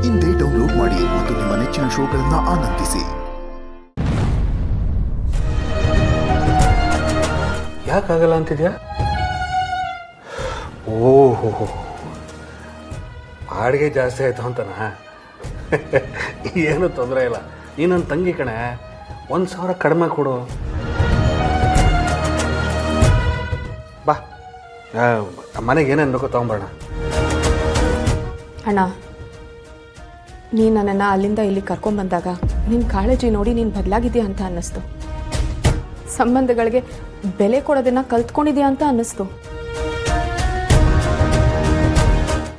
ಇಂದೇ ಡೌನ್ಲೋಡ್ ಮಾಡಿ ಮತ್ತು ನಿಮ್ಮ ನೆಚ್ಚಿನ ಶೋಗಳನ್ನು ಆನಂದಿಸಿ. ಯಾಕಾಗಲ್ಲ ಅಂತಿದ್ಯಾ? ಓಹೋ, ಬಾಡಿಗೆ ಜಾಸ್ತಿ ಆಯಿತು ಅಂತನಾ? ಏನೂ ತೊಂದರೆ ಇಲ್ಲ. ನೀನು ನನ್ನ ತಂಗಿ ಕಣೆ, 1,000 ಕಡಿಮೆ ಕೊಡು. ಬಾ, ಮನೆಗೆ ಏನೇನು ಬೇಕೋ ತೊಗೊಂಬರೋಣ. ಅಣ್ಣ, ನೀನು ನನ್ನನ್ನು ಅಲ್ಲಿಂದ ಇಲ್ಲಿ ಕರ್ಕೊಂಡ್ಬಂದಾಗ ನಿನ್ನ ಕಾಳಜಿ ನೋಡಿ ನೀನು ಬದಲಾಗಿದೆಯಾ ಅಂತ ಅನ್ನಿಸ್ತು. ಸಂಬಂಧಗಳಿಗೆ ಬೆಲೆ ಕೊಡೋದನ್ನು ಕಲ್ತ್ಕೊಂಡಿದ್ಯಾ ಅಂತ ಅನ್ನಿಸ್ತು.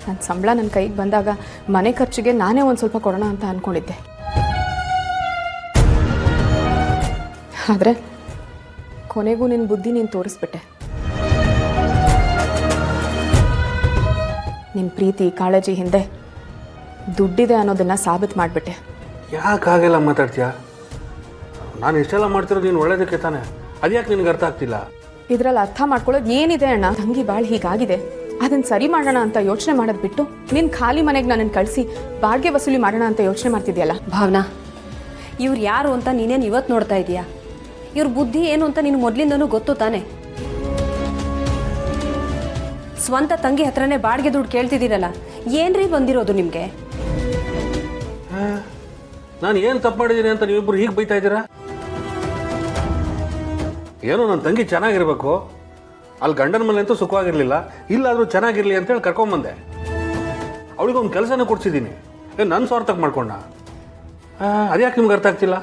ನನ್ನ ಸಂಬಳ ನನ್ನ ಕೈಗೆ ಬಂದಾಗ ಮನೆ ಖರ್ಚಿಗೆ ನಾನೇ ಒಂದು ಸ್ವಲ್ಪ ಕೊಡೋಣ ಅಂತ ಅಂದ್ಕೊಂಡಿದ್ದೆ. ಆದರೆ ಕೊನೆಗೂ ನಿನ್ನ ಬುದ್ಧಿ ನೀನು ತೋರಿಸ್ಬಿಟ್ಟೆ. ನಿನ್ನ ಪ್ರೀತಿ ಕಾಳಜಿ ಹಿಂದೆ ದುಡ್ಡಿದೆ ಅನ್ನೋದನ್ನು ಸಾಬೀತು ಮಾಡಿಬಿಟ್ಟೆ. ಯಾಕಾಗೆಲ್ಲ ಮಾತಾಡ್ತೀಯಾ? ನಾನು ಇಷ್ಟೆಲ್ಲ ಮಾಡ್ತಿರೋದು ನೀನು ಒಳ್ಳೇದಕ್ಕೆ ತಾನೆ. ಅದ್ಯಾಕೆ ನಿನಗೆ ಅರ್ಥ ಆಗ್ತಿಲ್ಲ? ಇದರಲ್ಲಿ ಅರ್ಥ ಮಾಡ್ಕೊಳ್ಳೋದು ಏನಿದೆ ಅಣ್ಣ? ತಂಗಿ ಬಾಳ್ ಹೀಗಾಗಿದೆ, ಅದನ್ನು ಸರಿ ಮಾಡೋಣ ಅಂತ ಯೋಚನೆ ಮಾಡೋದು ಬಿಟ್ಟು ನಿನ್ನ ಖಾಲಿ ಮನೆಗೆ ನನ್ನನ್ನು ಕಳಿಸಿ ಬಾಡಿಗೆ ವಸೂಲಿ ಮಾಡೋಣ ಅಂತ ಯೋಚನೆ ಮಾಡ್ತಿದ್ಯಲ್ಲ. ಭಾವನಾ, ಇವ್ರು ಯಾರು ಅಂತ ನೀನೇನು ಇವತ್ತು ನೋಡ್ತಾ ಇದೀಯಾ? ಇವ್ರ ಬುದ್ಧಿ ಏನು ಅಂತ ನಿನಗೆ ಮೊದಲಿಂದನೂ ಗೊತ್ತು ತಾನೆ. ಸ್ವಂತ ತಂಗಿ ಹತ್ರನೇ ಬಾಡಿಗೆ ದುಡ್ಡು ಕೇಳ್ತಿದ್ದೀರಲ್ಲ, ಏನ್ರಿ ಬಂದಿರೋದು ನಿಮಗೆ? ನಾನು ಏನು ತಪ್ಪು ಮಾಡಿದ್ದೀನಿ ಅಂತ ನೀವಿಬ್ಬರು ಹೀಗೆ ಬೈತಾ ಇದ್ದೀರಾ? ಏನೋ ನನ್ನ ತಂಗಿ ಚೆನ್ನಾಗಿರ್ಬೇಕು, ಅಲ್ಲಿ ಗಂಡನ ಮನೆ ಅಂತೂ ಸುಖವಾಗಿರಲಿಲ್ಲ, ಇಲ್ಲಾದರೂ ಚೆನ್ನಾಗಿರಲಿ ಅಂತೇಳಿ ಕರ್ಕೊಂಬಂದೆ. ಅವಳಿಗೊಂದು ಕೆಲಸನ ಕೊಡ್ಸಿದ್ದೀನಿ. ಏನು ನನ್ನ ಸ್ವಾರ್ಥಕ್ಕೆ ಮಾಡ್ಕೊಂಡ? ಅದ್ಯಾಕೆ ನಿಮ್ಗೆ ಅರ್ಥ ಆಗ್ತಿಲ್ಲ?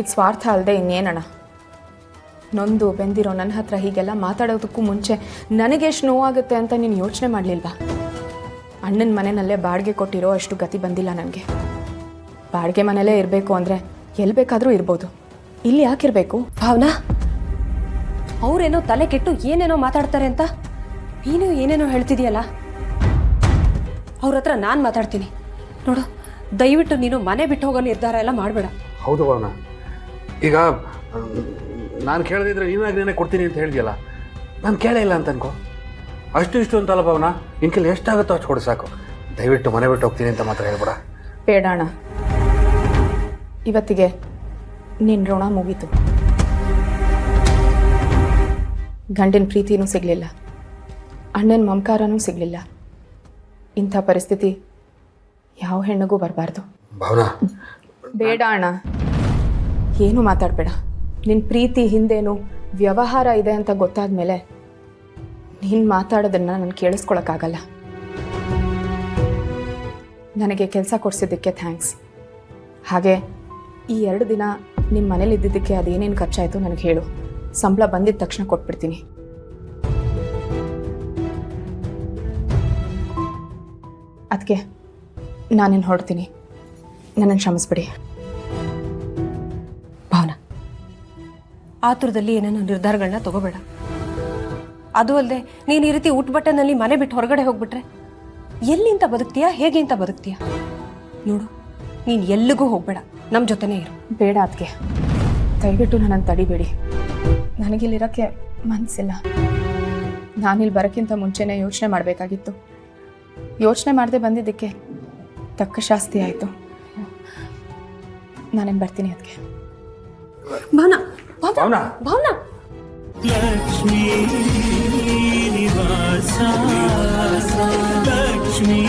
ಇದು ಸ್ವಾರ್ಥ ಅಲ್ಲದೆ ಇನ್ನೇನಣ್ಣ? ನೊಂದು ಬೆಂದಿರೋ ನನ್ನ ಹತ್ರ ಹೀಗೆಲ್ಲ ಮಾತಾಡೋದಕ್ಕೂ ಮುಂಚೆ ನನಗೆಷ್ಟು ನೋವಾಗುತ್ತೆ ಅಂತ ನೀನು ಯೋಚನೆ ಮಾಡಲಿಲ್ವಾ? ಅಣ್ಣನ ಮನೆಯಲ್ಲೇ ಬಾಡಿಗೆ ಕೊಟ್ಟಿರೋ ಅಷ್ಟು ಗತಿ ಬಂದಿಲ್ಲ ನನಗೆ. ಬಾಡಿಗೆ ಮನೆಯಲ್ಲೇ ಇರಬೇಕು ಅಂದರೆ ಎಲ್ಲಿ ಬೇಕಾದರೂ ಇರ್ಬೋದು, ಇಲ್ಲಿ ಯಾಕಿರಬೇಕು? ಭಾವನಾ, ಅವರೇನೋ ತಲೆ ಕೆಟ್ಟು ಏನೇನೋ ಮಾತಾಡ್ತಾರೆ ಅಂತ ನೀನು ಏನೇನೋ ಹೇಳ್ತಿದೀಯಲ್ಲ. ಅವ್ರ ಹತ್ರ ನಾನು ಮಾತಾಡ್ತೀನಿ ನೋಡು. ದಯವಿಟ್ಟು ನೀನು ಮನೆ ಬಿಟ್ಟು ಹೋಗೋ ನಿರ್ಧಾರ ಎಲ್ಲ ಮಾಡಬೇಡ. ಹೌದು ಭಾವನಾ, ಈಗ ನಾನು ಕೇಳದಿದ್ರೆ ನೀನೇ ಕೊಡ್ತೀನಿ ಅಂತ ಹೇಳಿದ್ಯಲ್ಲ, ನಾನು ಕೇಳೇ ಇಲ್ಲ ಅಂತ ಅನ್ಕೋ. ಅಷ್ಟು ಇಷ್ಟು ಅಂತಲ್ಲ ಭಾವನಾ, ನಿನ್ನ ಕೈಲಿ ಎಷ್ಟಾಗುತ್ತೋ ಅಷ್ಟು ಕೊಡು ಸಾಕು. ದಯವಿಟ್ಟು ಮನೆ ಬಿಟ್ಟು ಹೋಗ್ತೀನಿ ಅಂತ ಮಾತ್ರ ಹೇಳ್ಬೇಡ. ಬೇಡ ಅಣ್ಣ, ಇವತ್ತಿಗೆ ನಿನ್ನ ಋಣ ಮುಗೀತು. ಗಂಡನ ಪ್ರೀತಿನೂ ಸಿಗಲಿಲ್ಲ, ಅಣ್ಣನ ಮಮಕಾರನೂ ಸಿಗಲಿಲ್ಲ. ಇಂಥ ಪರಿಸ್ಥಿತಿ ಯಾವ ಹೆಣ್ಣಿಗೂ ಬರಬಾರ್ದು. ಭಾವನಾ, ಬೇಡ ಅಣ್ಣ, ಏನು ಮಾತಾಡಬೇಡ. ನಿನ್ನ ಪ್ರೀತಿ ಹಿಂದೇನು ವ್ಯವಹಾರ ಇದೆ ಅಂತ ಗೊತ್ತಾದ ಮೇಲೆ ನೀನು ಮಾತಾಡೋದನ್ನು ನಾನು ಕೇಳಿಸ್ಕೊಳಕ್ಕಾಗಲ್ಲ. ನನಗೆ ಕೆಲಸ ಕೊಡಿಸಿದ್ದಕ್ಕೆ ಥ್ಯಾಂಕ್ಸ್. ಹಾಗೆ ಈ 2 ದಿನ ನಿಮ್ಮ ಮನೇಲಿ ಇದ್ದಿದ್ದಕ್ಕೆ ಅದೇನೇನು ಖರ್ಚಾಯಿತು ನನಗೆ ಹೇಳು. ಸಂಬಳ ಬಂದಿದ್ದ ತಕ್ಷಣ ಕೊಟ್ಬಿಡ್ತೀನಿ. ಅದಕ್ಕೆ ನಾನೇನು ಹೊರಡ್ತೀನಿ, ನನ್ನನ್ನು ಕ್ಷಮಿಸ್ಬಿಡಿ. ಭಾವನಾ, ಆತುರದಲ್ಲಿ ಏನೇನೋ ನಿರ್ಧಾರಗಳನ್ನ ತಗೋಬೇಡ. ಅದು ಅಲ್ಲದೆ ನೀನು ಈ ರೀತಿ ಉಟ್ಬಟ್ಟನಲ್ಲಿ ಮನೆ ಬಿಟ್ಟು ಹೊರಗಡೆ ಹೋಗ್ಬಿಟ್ರೆ ಎಲ್ಲಿಂತ ಬದುಕ್ತೀಯಾ, ಹೇಗೆ ಅಂತ ಬದುಕ್ತೀಯಾ? ನೋಡು, ನೀನು ಎಲ್ಲಿಗೂ ಹೋಗ್ಬೇಡ, ನಮ್ಮ ಜೊತೆನೇ ಇರು. ಬೇಡ ಅದಕ್ಕೆ, ದಯವಿಟ್ಟು ನನ್ನನ್ನು ತಡಿಬೇಡಿ. ನನಗಿಲ್ಲಿರೋಕ್ಕೆ ಮನಸ್ಸಿಲ್ಲ. ನಾನಿಲ್ಲಿ ಬರೋಕ್ಕಿಂತ ಮುಂಚೆನೇ ಯೋಚನೆ ಮಾಡಬೇಕಾಗಿತ್ತು. ಯೋಚನೆ ಮಾಡದೆ ಬಂದಿದ್ದಕ್ಕೆ ತಕ್ಕ ಶಾಸ್ತಿ ಆಯಿತು. ನಾನೇನು ಬರ್ತೀನಿ ಅದಕ್ಕೆ. ಭಾವನಾ, ಭಾವನಾ, ಭಾವನಾ, ಲಕ್ಷ್ಮೀ ನಿವಾಸ, ಲಕ್ಷ್ಮೀ